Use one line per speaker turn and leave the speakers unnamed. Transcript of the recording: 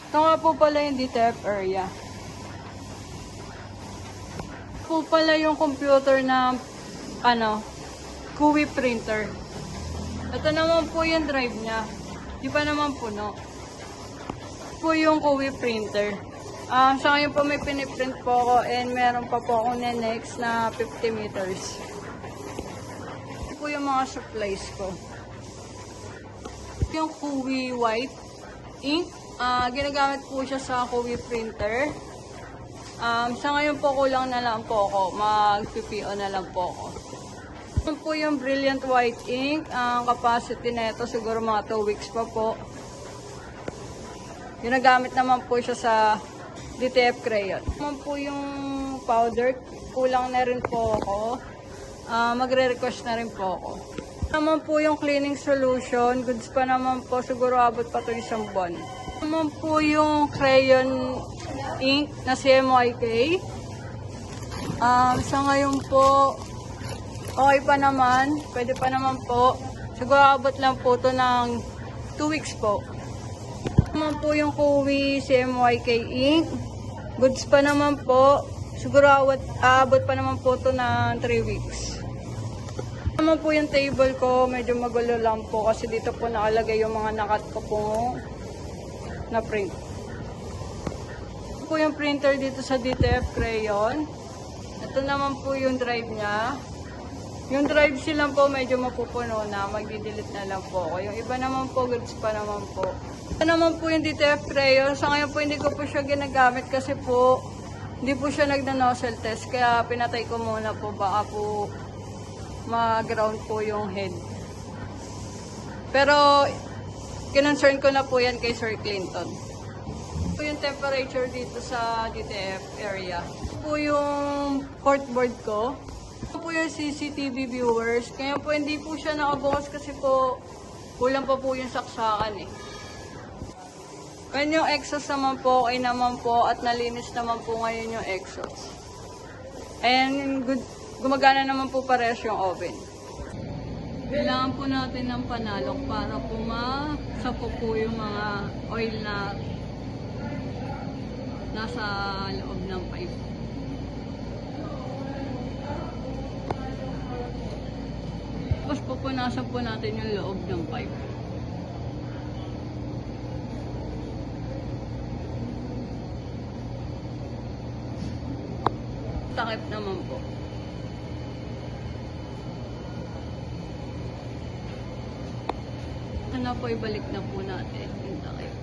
Ito nga po pala yung DTF area. Po pala yung computer na QWI printer. Ito naman po yung drive niya. Di pa naman puno. Po yung QWI printer. Sa ngayon po may piniprint po ako and meron pa po akong next na 50 meters. Ito po yung mga supplies ko. Yung QWI white ink. Ginagamit po siya sa QWI printer. Sa ngayon po kulang na lang po ako. Mag-PPO na lang po ako. Ito po yung Brilliant White Ink. Ang capacity na ito siguro mga 2 weeks pa po. Ginagamit naman po siya sa DTF crayon. Naman po yung powder. Kulang na rin po ako. Magre-request na rin po ako. Naman po yung cleaning solution. Goods pa naman po. Siguro abot pa ito isang buwan. Naman po yung crayon ink na CMYK. Sa ngayon po, okay pa naman. Pwede pa naman po. Siguro abot lang po ito ng 2 weeks po. Naman po yung QWI CMYK ink. Goods pa naman po. Siguro abot pa naman po ito ng 3 weeks. Naman po yung table ko, medyo magulo lang po kasi dito po nakalagay yung mga nakat ko po na print. Ito po yung printer dito sa DTF crayon. Ito naman po yung drive niya. Yung drive silang po medyo mapupuno na, magdi-delete na lang po ako. Yung iba naman po, goods pa naman po. Ito naman po yung DTF crayon. Sa ngayon po hindi ko po siya ginagamit kasi po hindi po siya nagna-nozzle test. Kaya pinatay ko muna po, baka po mag-ground po yung head. Pero kinonsern ko na po yan kay Sir Clinton. Ito po yung temperature dito sa DTF area. Ito po yung portboard ko. Ito po yung CCTV viewers. Kaya po hindi po siya nakabukas kasi po kulang pa po yung saksakan eh. Kaya yung exhaust naman po, okay naman po at nalinis naman po ngayon yung exhaust. And gumagana naman po parehas yung oven. Kailangan po natin ng panalok para po masapo po yung mga oil na nasa loob ng pipe. Tapos pupunasan po natin yung loob ng pipe. Takip naman po. Na po ibalik na po natin yung takip.